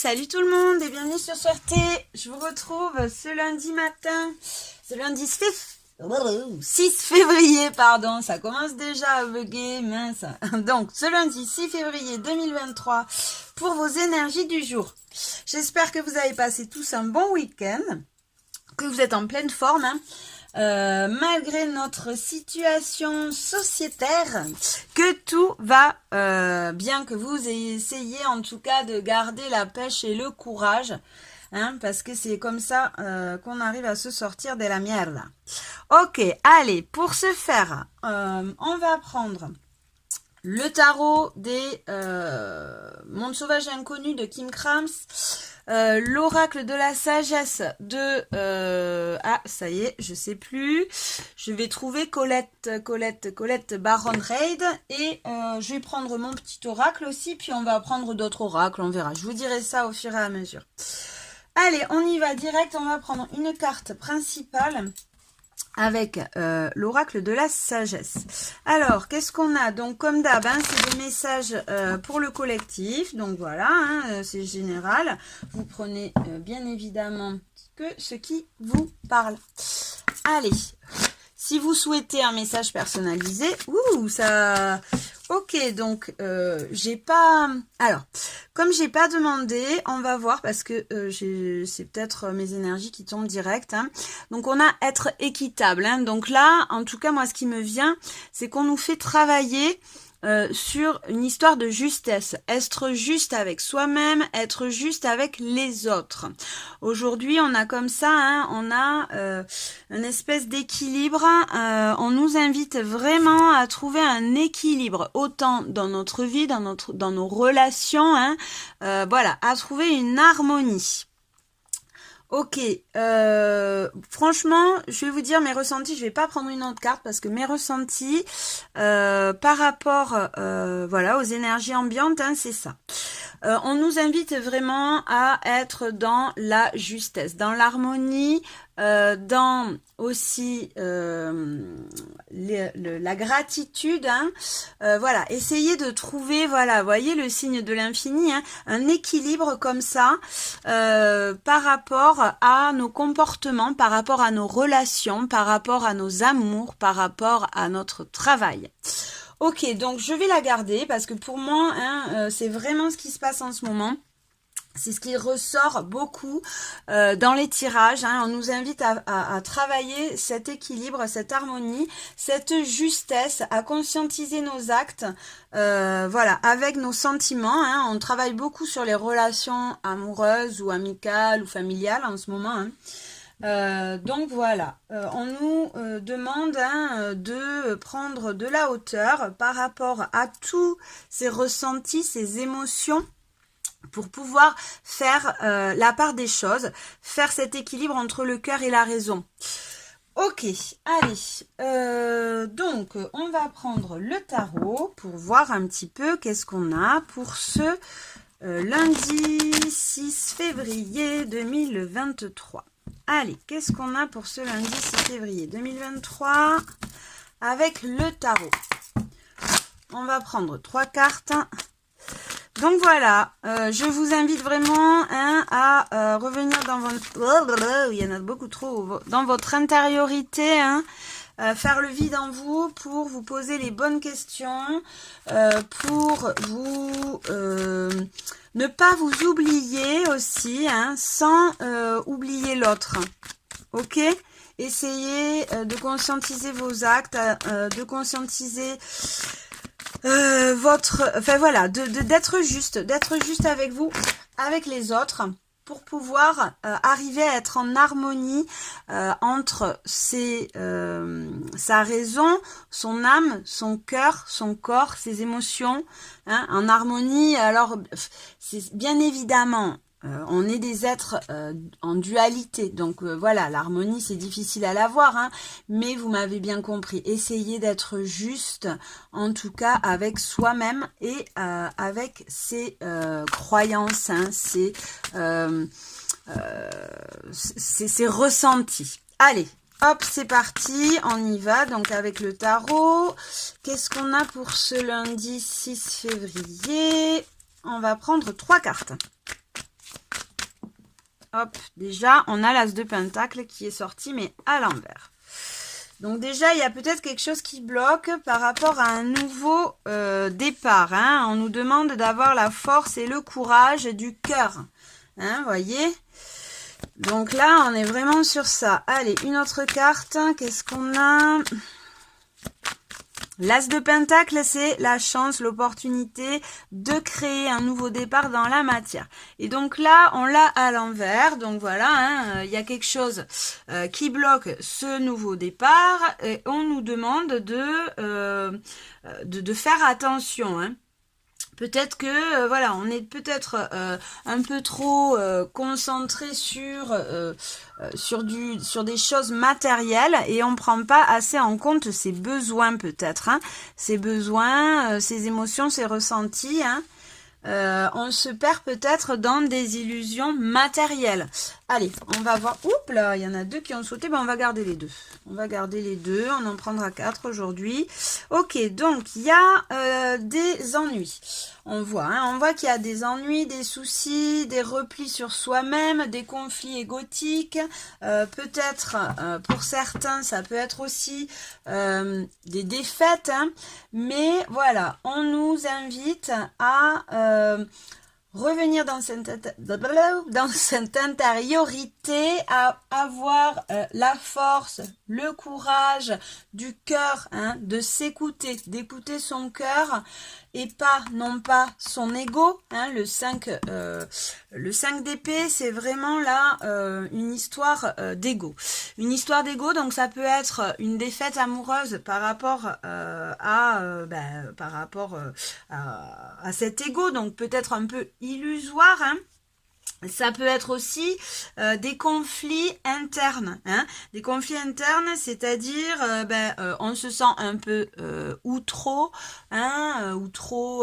salut tout le monde et bienvenue sur Sortez. Je vous retrouve ce lundi matin, ce lundi 6 février, pardon, ça commence déjà à bugger, mince. Donc, ce lundi 6 février 2023 pour vos énergies du jour. J'espère que vous avez passé tous un bon week-end, que vous êtes en pleine forme, hein. Malgré notre situation sociétaire, que tout va bien, que vous essayez en tout cas de garder la pêche et le courage, hein, parce que c'est comme ça qu'on arrive à se sortir de la merde. Ok, allez, pour ce faire, on va prendre le tarot des Mondes Sauvages Inconnus de Kim Krams, l'oracle de la sagesse de ça y est, je sais plus, je vais trouver Colette Baron Reid, et je vais prendre mon petit oracle aussi, puis on va prendre d'autres oracles, on verra, je vous dirai ça au fur et à mesure. Allez, on y va direct, on va prendre une carte principale avec l'oracle de la sagesse. Alors, qu'est-ce qu'on a? Donc, comme d'hab, hein, c'est des messages pour le collectif. Donc, voilà, hein, c'est général. Vous prenez bien évidemment que ce qui vous parle. Allez, si vous souhaitez un message personnalisé, ça... Ok, donc j'ai pas... Alors, comme j'ai pas demandé, on va voir parce que c'est peut-être mes énergies qui tombent direct, hein. Donc on a être équitable, hein. Donc là, en tout cas, moi, ce qui me vient, c'est qu'on nous fait travailler sur une histoire de justesse, être juste avec soi-même, être juste avec les autres. Aujourd'hui, on a comme ça, hein, on a une espèce d'équilibre. On nous invite vraiment à trouver un équilibre, autant dans notre vie, dans nos relations, hein, voilà, à trouver une harmonie. Ok, franchement, je vais vous dire mes ressentis, je vais pas prendre une autre carte parce que mes ressentis par rapport voilà, aux énergies ambiantes, hein, c'est ça. On nous invite vraiment à être dans la justesse, dans l'harmonie, dans aussi la gratitude, hein. Voilà, essayez de trouver, voilà, voyez le signe de l'infini, hein, un équilibre comme ça par rapport à nos comportements, par rapport à nos relations, par rapport à nos amours, par rapport à notre travail. Ok, donc je vais la garder parce que pour moi, hein, c'est vraiment ce qui se passe en ce moment. C'est ce qui ressort beaucoup dans les tirages, hein. On nous invite à travailler cet équilibre, cette harmonie, cette justesse, à conscientiser nos actes, voilà, avec nos sentiments, hein. On travaille beaucoup sur les relations amoureuses ou amicales ou familiales en ce moment, hein. Donc voilà, on nous demande, hein, de prendre de la hauteur par rapport à tous ces ressentis, ces émotions, pour pouvoir faire la part des choses, faire cet équilibre entre le cœur et la raison. Ok, allez, donc on va prendre le tarot pour voir un petit peu qu'est-ce qu'on a pour ce lundi 6 février 2023. Allez, qu'est-ce qu'on a pour ce lundi 6 février 2023 avec le tarot? On va prendre 3 cartes. Donc voilà, je vous invite vraiment, hein, à revenir dans votre... il y en a beaucoup trop. Dans votre intériorité, hein, faire le vide en vous pour vous poser les bonnes questions, pour vous... ne pas vous oublier aussi, hein, sans oublier l'autre. Ok ? Essayez de conscientiser vos actes, de conscientiser enfin voilà, d'être juste avec vous, avec les autres, pour pouvoir arriver à être en harmonie entre sa raison, son âme, son cœur, son corps, ses émotions, hein, en harmonie. Alors, c'est bien évidemment, on est des êtres en dualité, donc voilà, l'harmonie c'est difficile à l'avoir, hein, mais vous m'avez bien compris, essayez d'être juste, en tout cas avec soi-même et avec ses croyances, hein, ses ressentis. Allez, hop, c'est parti, on y va, donc avec le tarot. Qu'est-ce qu'on a pour ce lundi 6 février? On va prendre 3 cartes. hop, déjà, on a l'as de pentacle qui est sorti, mais à l'envers. Donc déjà, il y a peut-être quelque chose qui bloque par rapport à un nouveau départ. Hein. On nous demande d'avoir la force et le courage du cœur. Hein, voyez? Donc là, on est vraiment sur ça. Allez, une autre carte. Qu'est-ce qu'on a? L'as de pentacle, c'est la chance, l'opportunité de créer un nouveau départ dans la matière. Et donc là, on l'a à l'envers. Donc voilà, hein, y a quelque chose qui bloque ce nouveau départ. Et on nous demande de faire attention. Hein. Peut-être que voilà, on est peut-être un peu trop concentré sur des choses matérielles et on prend pas assez en compte ses besoins peut-être, hein, ses besoins, ses émotions, ses ressentis. Hein. On se perd peut-être dans des illusions matérielles. Allez, on va voir. Oups là, il y en a 2 qui ont sauté. Ben, on va garder les 2. On va garder les 2. On en prendra 4 aujourd'hui. Ok, donc il y a des ennuis. On voit qu'il y a des ennuis, des soucis, des replis sur soi-même, des conflits égotiques. Peut-être, pour certains, ça peut être aussi des défaites. Hein, mais voilà, on nous invite à revenir dans cette intériorité, à avoir la force, le courage du cœur, hein, de s'écouter, d'écouter son cœur et non pas son ego. Hein, le 5 d'épée, c'est vraiment là une histoire d'ego. Une histoire d'ego, donc ça peut être une défaite amoureuse par rapport à cet ego, donc peut-être un peu illusoire. Hein. Ça peut être aussi des conflits internes, hein, des conflits internes, c'est-à-dire on se sent un peu ou trop dans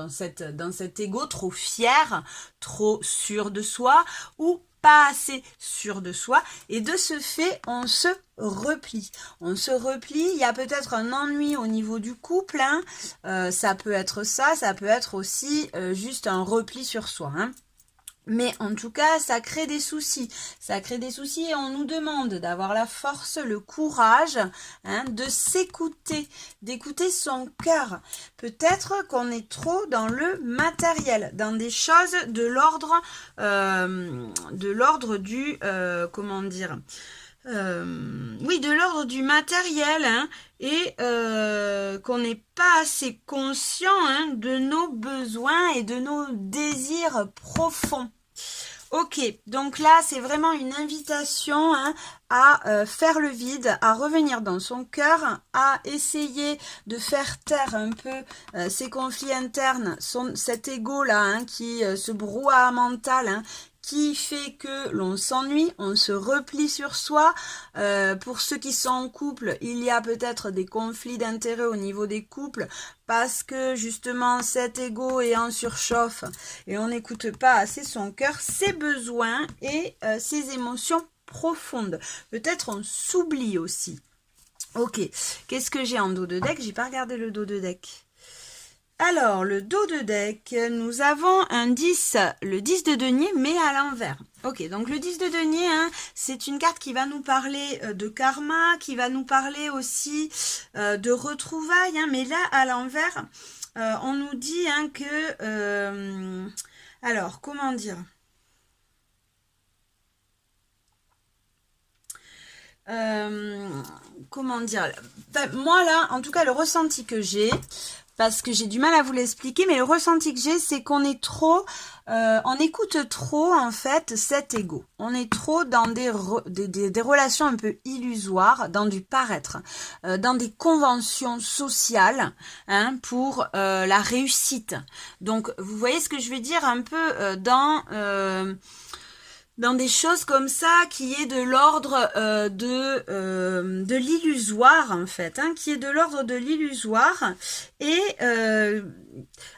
cet ego, trop fier, trop sûr de soi, ou pas assez sûr de soi, et de ce fait on se replie. Il y a peut-être un ennui au niveau du couple, hein. Ça peut être ça peut être aussi juste un repli sur soi, hein. Mais en tout cas, ça crée des soucis. Et on nous demande d'avoir la force, le courage, hein, de s'écouter, d'écouter son cœur. Peut-être qu'on est trop dans le matériel, dans des choses de l'ordre du de l'ordre du matériel, hein, et qu'on n'est pas assez conscient, hein, de nos besoins et de nos désirs profonds. Ok, donc là c'est vraiment une invitation, hein, à faire le vide, à revenir dans son cœur, à essayer de faire taire un peu ces conflits internes, cet ego là, hein, ce brouhaha mental, hein, qui fait que l'on s'ennuie, on se replie sur soi. Pour ceux qui sont en couple, il y a peut-être des conflits d'intérêts au niveau des couples parce que justement cet ego est en surchauffe et on n'écoute pas assez son cœur, ses besoins et ses émotions profondes. Peut-être on s'oublie aussi. Ok, qu'est-ce que j'ai en dos de deck? J'ai pas regardé le dos de deck. Alors, le dos de deck, nous avons un 10, le 10 de denier, mais à l'envers. Ok, donc le 10 de denier, hein, c'est une carte qui va nous parler de karma, qui va nous parler aussi de retrouvailles, hein, mais là, à l'envers, on nous dit, hein, que... alors, comment dire ? Moi là, en tout cas, le ressenti que j'ai, parce que j'ai du mal à vous l'expliquer, mais le ressenti que j'ai, c'est qu'on est trop, on écoute trop en fait cet ego. On est trop dans des relations un peu illusoires, dans du paraître, dans des conventions sociales, hein, pour la réussite. Donc vous voyez ce que je veux dire, un peu dans des choses comme ça qui est de l'ordre de l'illusoire en fait, hein, qui est de l'ordre de l'illusoire et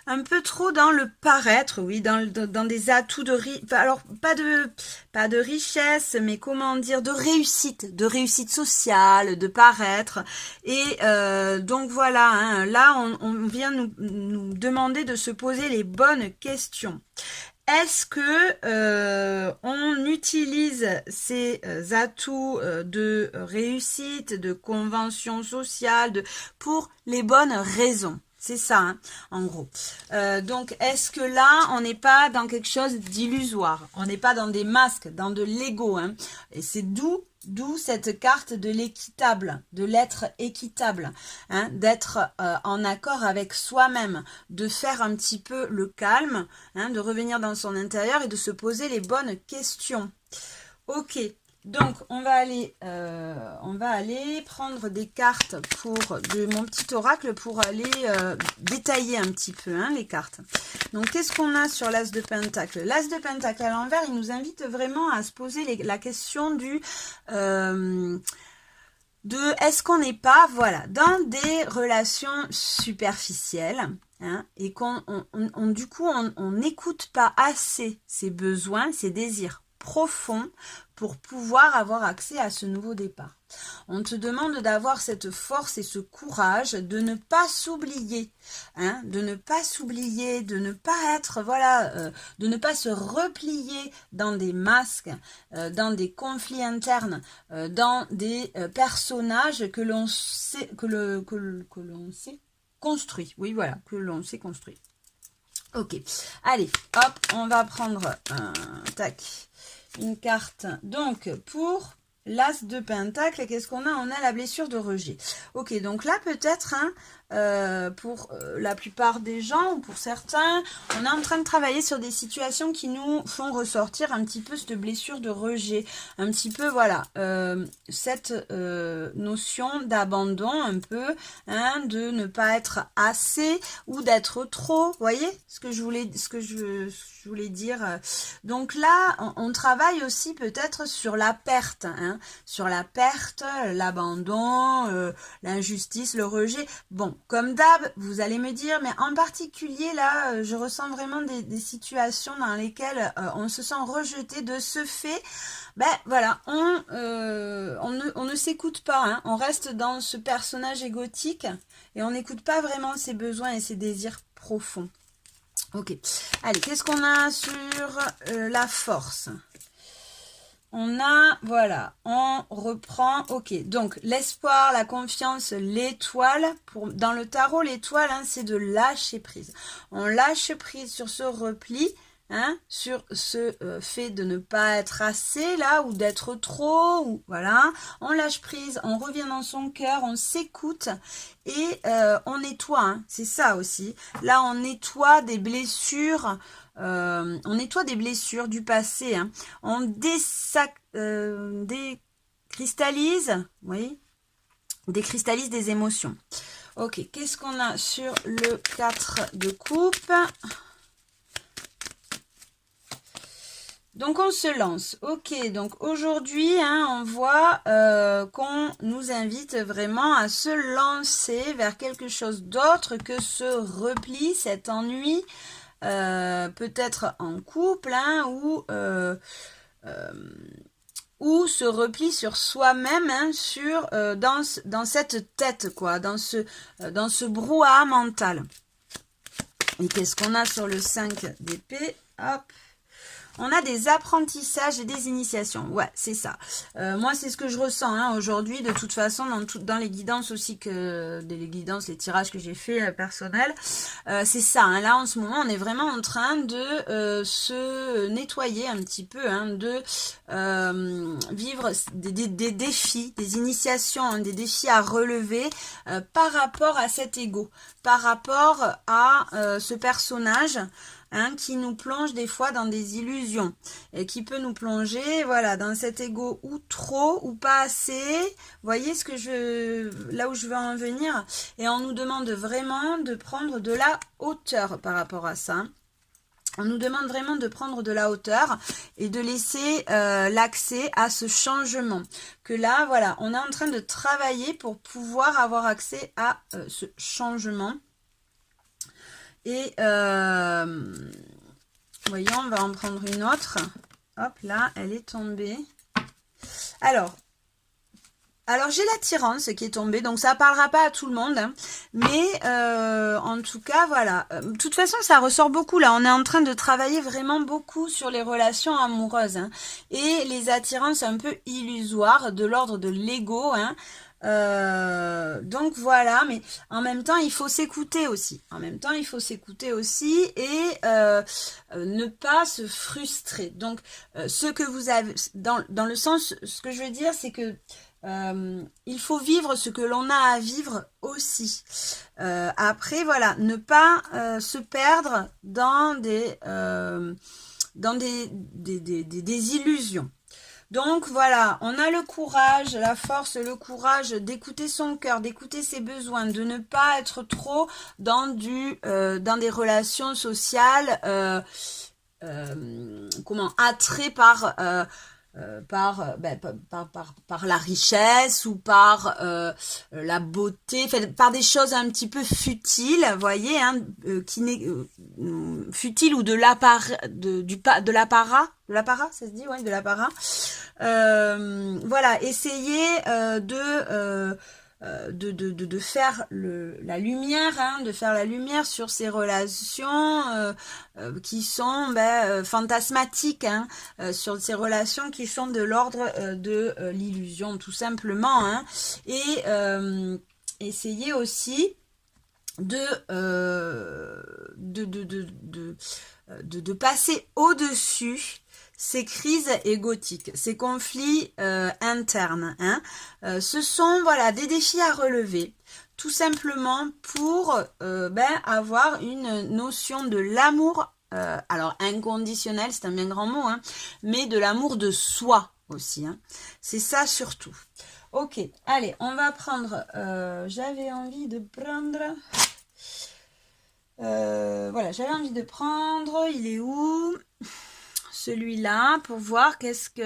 un peu trop dans le paraître, oui, dans des atouts alors pas de richesse, mais comment dire, de réussite sociale, de paraître. Et donc voilà, hein, là on vient nous demander de se poser les bonnes questions. est-ce que on utilise ces atouts de réussite, de convention sociale, pour les bonnes raisons? C'est ça, hein, en gros. Donc, est-ce que là, on n'est pas dans quelque chose d'illusoire? On n'est pas dans des masques, dans de l'ego, hein. Et c'est d'où cette carte de l'équitable, de l'être équitable, hein, d'être en accord avec soi-même, de faire un petit peu le calme, hein, de revenir dans son intérieur et de se poser les bonnes questions. Ok. Donc, on va aller prendre des cartes de mon petit oracle pour aller détailler un petit peu, hein, les cartes. Donc, qu'est-ce qu'on a sur l'As de Pentacle? L'As de Pentacle à l'envers, il nous invite vraiment à se poser la question de est-ce qu'on n'est pas, voilà, dans des relations superficielles, hein, et du coup, on n'écoute pas assez ses besoins, ses désirs profonds pour pouvoir avoir accès à ce nouveau départ. On te demande d'avoir cette force et ce courage de ne pas s'oublier, hein, de ne pas s'oublier, de ne pas être, voilà, de ne pas se replier dans des masques, dans des conflits internes, dans des personnages que l'on sait, que l'on sait construit. Oui, voilà, que l'on sait construit. Ok, allez, hop, on va prendre une carte. Donc, pour l'As de Pentacle, qu'est-ce qu'on a? On a la blessure de rejet. Ok, donc là, peut-être, hein, pour la plupart des gens, ou pour certains, on est en train de travailler sur des situations qui nous font ressortir un petit peu cette blessure de rejet. Un petit peu, voilà, cette notion d'abandon, un peu, hein, de ne pas être assez, ou d'être trop, vous voyez ce que je voulais dire. Donc là, on travaille aussi peut-être sur la perte, hein, sur la perte, l'abandon, l'injustice, le rejet. Bon, comme d'hab, vous allez me dire, mais en particulier là, je ressens vraiment des situations dans lesquelles on se sent rejeté. De ce fait, ben voilà, on ne s'écoute pas, hein, on reste dans ce personnage égotique et on n'écoute pas vraiment ses besoins et ses désirs profonds. Ok, allez, qu'est-ce qu'on a sur la force? On a, voilà, on reprend, ok, donc l'espoir, la confiance, l'étoile. Dans le tarot, l'étoile, hein, c'est de lâcher prise. On lâche prise sur ce repli, hein, sur ce fait de ne pas être assez, là, ou d'être trop, ou voilà. On lâche prise, on revient dans son cœur, on s'écoute et on nettoie, hein, c'est ça aussi. Là, on nettoie des blessures. On nettoie des blessures du passé, hein. On décristallise, oui, décristallise des émotions. Ok, qu'est-ce qu'on a sur le 4 de coupe? Donc on se lance. Ok, donc aujourd'hui, hein, on voit qu'on nous invite vraiment à se lancer vers quelque chose d'autre que ce repli, cet ennui, peut-être en couple, hein, ou se repli sur soi-même, hein, dans cette tête, quoi, dans ce brouhaha mental. Et qu'est-ce qu'on a sur le 5 d'épée? Hop. On a des apprentissages et des initiations. Ouais, c'est ça. Moi, c'est ce que je ressens, hein, aujourd'hui. De toute façon, dans les guidances aussi, les tirages que j'ai fait personnels, c'est ça. Hein, là, en ce moment, on est vraiment en train de se nettoyer un petit peu, hein, de vivre des défis, des initiations, hein, des défis à relever par rapport à cet ego, par rapport à ce personnage, hein, qui nous plonge des fois dans des illusions et qui peut nous plonger, voilà, dans cet ego ou trop ou pas assez. Vous voyez là où je veux en venir, et on nous demande vraiment de prendre de la hauteur par rapport à ça. On nous demande vraiment de prendre de la hauteur et de laisser l'accès à ce changement. Que là, voilà, on est en train de travailler pour pouvoir avoir accès à ce changement. Et voyons, on va en prendre une autre. Hop, là, elle est tombée. Alors, Alors j'ai l'attirance qui est tombée, donc ça parlera pas à tout le monde, hein, mais en tout cas voilà. De toute façon ça ressort beaucoup là, on est en train de travailler vraiment beaucoup sur les relations amoureuses, hein, et les attirances un peu illusoires de l'ordre de l'ego, hein. Donc voilà, mais en même temps il faut s'écouter aussi. En même temps il faut s'écouter aussi et ne pas se frustrer. Donc ce que vous avez dans le sens, ce que je veux dire c'est que il faut vivre ce que l'on a à vivre aussi. Après, voilà, ne pas se perdre dans des illusions. Donc voilà, on a le courage, la force, le courage d'écouter son cœur, d'écouter ses besoins, de ne pas être trop dans des relations sociales, attrait par la richesse ou par la beauté, par des choses un petit peu futiles, voyez, hein, futiles ou de l'apparat, de l'apparat, ça se dit, ouais, de l'apparat. Voilà, essayez de faire la lumière, hein, de faire la lumière sur ces relations qui sont fantasmatiques, hein, sur ces relations qui sont de l'ordre de l'illusion, tout simplement, hein, et essayez aussi de passer au-dessus ces crises égotiques, ces conflits internes, hein. Ce sont voilà des défis à relever, tout simplement pour avoir une notion de l'amour, alors inconditionnel, c'est un bien grand mot, hein, mais de l'amour de soi aussi, hein. C'est ça surtout. Ok, allez, on va prendre, j'avais envie de prendre... voilà, j'avais envie de prendre, il est où? Celui-là, pour voir qu'est-ce que...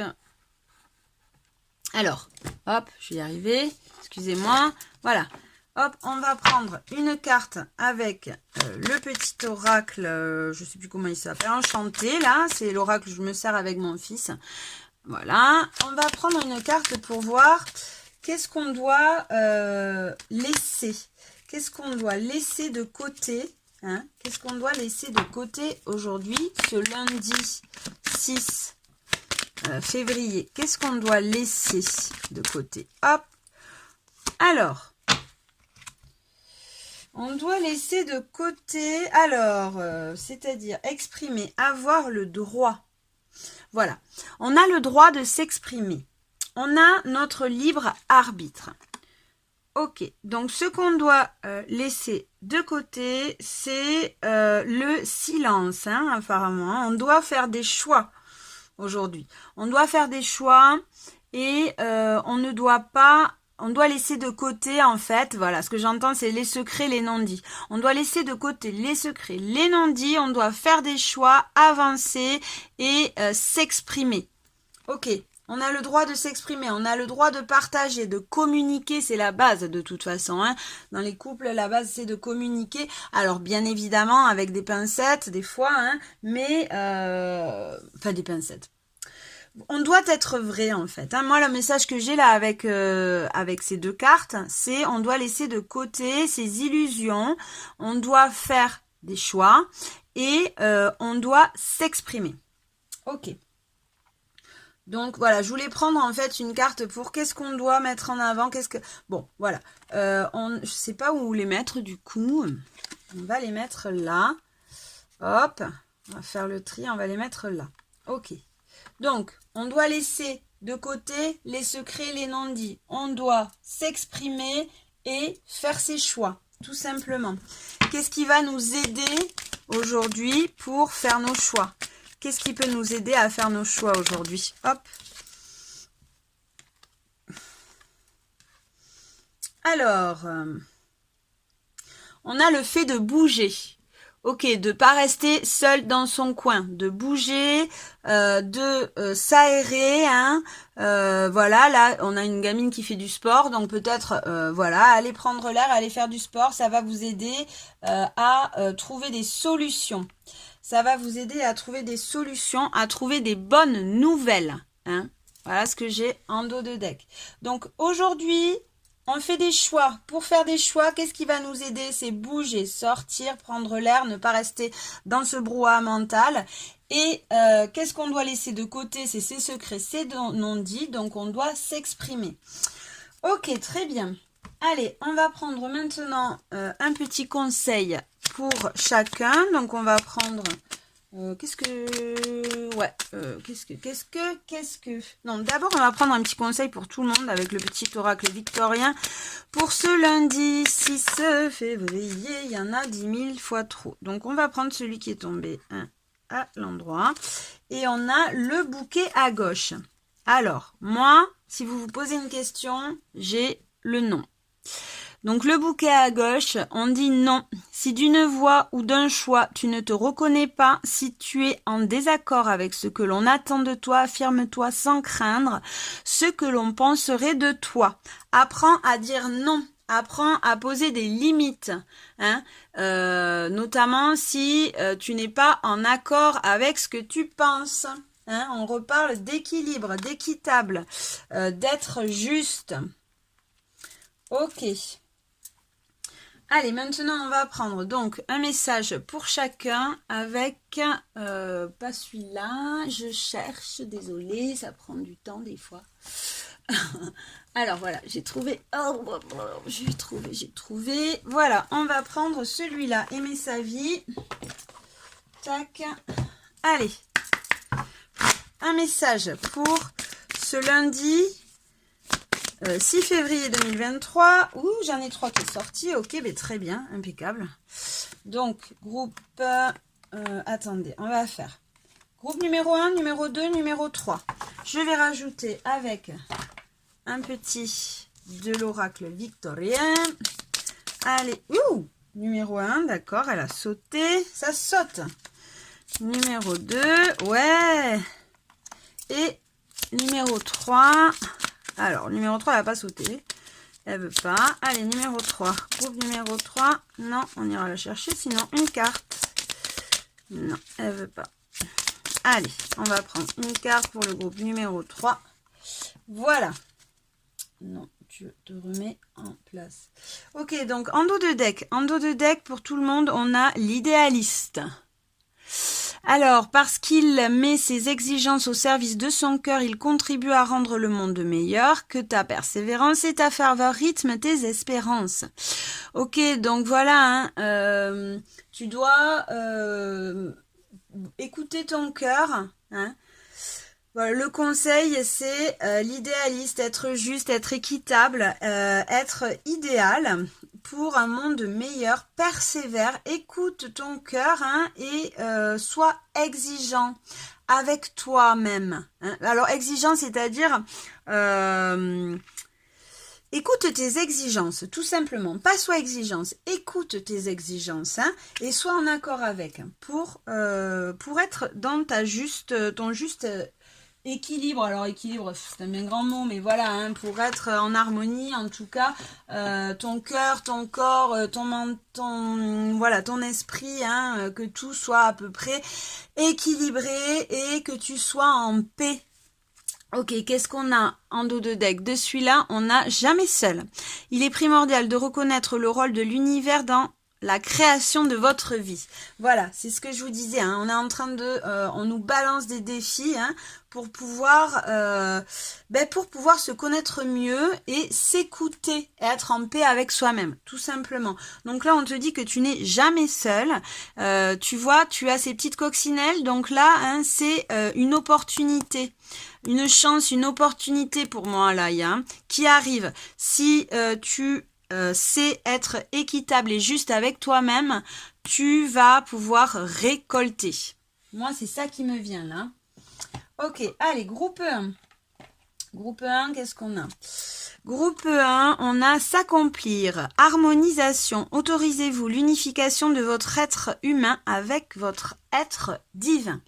Alors, hop, je vais y arriver, excusez-moi, voilà. Hop, on va prendre une carte avec le petit oracle, je sais plus comment il s'appelle, enchanté, là, c'est l'oracle que je me sers avec mon fils. Voilà, on va prendre une carte pour voir qu'est-ce qu'on doit laisser. Qu'est-ce qu'on doit laisser de côté, hein? Qu'est-ce qu'on doit laisser de côté aujourd'hui, ce lundi 6 février? Qu'est-ce qu'on doit laisser de côté? Hop. Alors, on doit laisser de côté, alors, c'est-à-dire exprimer, avoir le droit. Voilà, on a le droit de s'exprimer. On a notre libre arbitre. Ok, donc ce qu'on doit laisser de côté, c'est le silence, hein, apparemment. On doit faire des choix aujourd'hui. On doit faire des choix et on ne doit pas... On doit laisser de côté, en fait, voilà, ce que j'entends, c'est les secrets, les non-dits. On doit laisser de côté les secrets, les non-dits, on doit faire des choix, avancer et s'exprimer. Ok, on a le droit de s'exprimer, on a le droit de partager, de communiquer, c'est la base de toute façon, hein. Dans les couples, la base, c'est de communiquer. Alors, bien évidemment, avec des pincettes, des fois, hein, mais... Enfin, des pincettes. On doit être vrai en fait, hein. Moi le message que j'ai là avec ces deux cartes, c'est on doit laisser de côté ces illusions, on doit faire des choix et on doit s'exprimer. Ok. Donc voilà, je voulais prendre en fait une carte pour qu'est-ce qu'on doit mettre en avant, qu'est-ce que... Bon, voilà. Je sais pas où les mettre du coup. On va les mettre là. Hop, on va faire le tri, on va les mettre là. Ok. Donc, on doit laisser de côté les secrets, les non-dits. On doit s'exprimer et faire ses choix, tout simplement. Qu'est-ce qui va nous aider aujourd'hui pour faire nos choix? Qu'est-ce qui peut nous aider à faire nos choix aujourd'hui? Hop. Alors, on a le fait de bouger. Ok, de pas rester seul dans son coin, de bouger, de s'aérer, hein. Voilà, là, on a une gamine qui fait du sport, donc peut-être, voilà, aller prendre l'air, aller faire du sport, ça va vous aider à trouver des solutions. Ça va vous aider à trouver des solutions, à trouver des bonnes nouvelles, hein. Voilà ce que j'ai en dos de deck. Donc aujourd'hui, on fait des choix. Pour faire des choix, qu'est-ce qui va nous aider? C'est bouger, sortir, prendre l'air, ne pas rester dans ce brouhaha mental. Et qu'est-ce qu'on doit laisser de côté? C'est ses secrets, ses non-dits. Donc on doit s'exprimer. Ok, très bien. Allez, on va prendre maintenant un petit conseil pour chacun. Donc on va prendre... Non, d'abord, on va prendre un petit conseil pour tout le monde avec le petit oracle victorien. Pour ce lundi 6 février, il y en a 10 000 fois trop. Donc, on va prendre celui qui est tombé à l'endroit. Et on a le bouquet à gauche. Alors, moi, si vous vous posez une question, j'ai le non. Donc le bouquet à gauche, on dit non. Si d'une voix ou d'un choix, tu ne te reconnais pas, si tu es en désaccord avec ce que l'on attend de toi, affirme-toi sans craindre ce que l'on penserait de toi. Apprends à dire non. Apprends à poser des limites, hein, notamment si tu n'es pas en accord avec ce que tu penses. Hein, on reparle d'équilibre, d'équitable, d'être juste. Ok. Allez, maintenant on va prendre donc un message pour chacun avec, pas celui-là, je cherche, désolée, ça prend du temps des fois. Alors voilà, j'ai trouvé, j'ai trouvé, voilà, on va prendre celui-là, aimer sa vie, tac, allez, un message pour ce lundi 6 février 2023, j'en ai 3 qui est sorti, ok, mais très bien, impeccable. Donc, groupe, attendez, on va faire groupe numéro 1, numéro 2, numéro 3. Je vais rajouter avec un petit de l'oracle victorien. Allez, numéro 1, d'accord, elle a sauté, ça saute. Numéro 2, ouais. Et numéro 3... Alors, numéro 3, elle va pas sauter. Elle veut pas. Allez, numéro 3. Groupe numéro 3. Non, on ira la chercher. Sinon, une carte. Non, elle veut pas. Allez, on va prendre une carte pour le groupe numéro 3. Voilà. Non, tu te remets en place. Ok, donc en dos de deck. En dos de deck, pour tout le monde, on a l'idéaliste. Alors, parce qu'il met ses exigences au service de son cœur, il contribue à rendre le monde meilleur, que ta persévérance et ta ferveur rythment tes espérances. Ok, donc voilà, hein, tu dois écouter ton cœur. Hein. Voilà, le conseil, c'est l'idéaliste, être juste, être équitable, être idéal. Pour un monde meilleur, persévère, écoute ton cœur, hein, et sois exigeant avec toi-même. Hein. Alors exigeant, c'est-à-dire écoute tes exigences, tout simplement. Pas sois exigeance, écoute tes exigences, hein, et sois en accord avec, hein, pour être dans ton juste équilibre. Alors équilibre, c'est un bien grand mot, mais voilà, hein, pour être en harmonie, en tout cas, ton cœur, ton corps, ton esprit, hein, que tout soit à peu près équilibré et que tu sois en paix. Ok, qu'est-ce qu'on a en dos de deck? De celui-là, on n'a jamais seul. Il est primordial de reconnaître le rôle de l'univers dans la création de votre vie. Voilà, c'est ce que je vous disais, hein. On est en train de... on nous balance des défis, hein, pour pouvoir se connaître mieux et s'écouter, et être en paix avec soi-même, tout simplement. Donc là, on te dit que tu n'es jamais seul. Tu vois, tu as ces petites coccinelles. Donc là, hein, c'est une opportunité. Une chance, une opportunité pour moi, là, hein, qui arrive. Si tu... c'est être équitable et juste avec toi-même, tu vas pouvoir récolter. Moi, c'est ça qui me vient là. Ok, allez, groupe 1. Groupe 1, qu'est-ce qu'on a? Groupe 1, on a s'accomplir, harmonisation. Autorisez-vous l'unification de votre être humain avec votre être divin.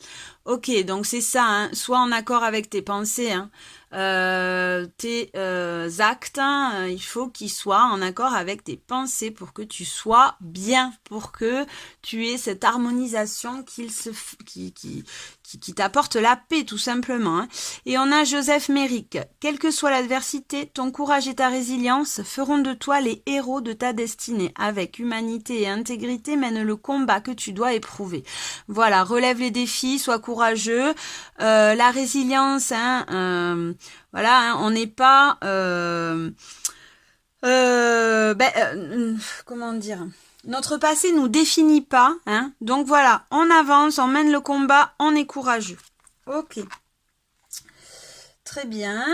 Ok, donc c'est ça, hein, sois en accord avec tes pensées, hein. Tes actes, hein, il faut qu'ils soient en accord avec tes pensées pour que tu sois bien, pour que tu aies cette harmonisation qui t'apporte la paix tout simplement, hein. Et on a Joseph Méric. Quelle que soit l'adversité, ton courage et ta résilience feront de toi les héros de ta destinée. Avec humanité et intégrité, mène le combat que tu dois éprouver. Voilà, relève les défis, sois courageux. La résilience, hein, voilà, hein, on n'est pas... comment dire, notre passé nous définit pas, hein. Donc voilà, on avance, on mène le combat, on est courageux. Ok. Très bien.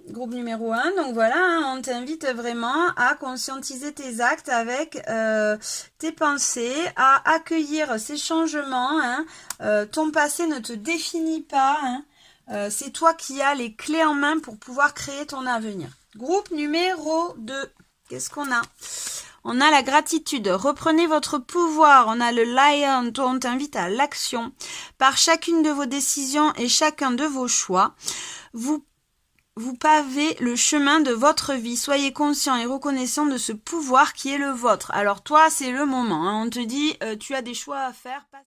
Groupe numéro 1. Donc voilà, hein, on t'invite vraiment à conscientiser tes actes avec tes pensées, à accueillir ces changements, hein. Ton passé ne te définit pas, hein. C'est toi qui as les clés en main pour pouvoir créer ton avenir. Groupe numéro 2. Qu'est-ce qu'on a ? On a la gratitude. Reprenez votre pouvoir. On a le lion. On t'invite à l'action. Par chacune de vos décisions et chacun de vos choix, vous pavez le chemin de votre vie. Soyez conscient et reconnaissant de ce pouvoir qui est le vôtre. Alors toi, c'est le moment, hein. On te dit, tu as des choix à faire.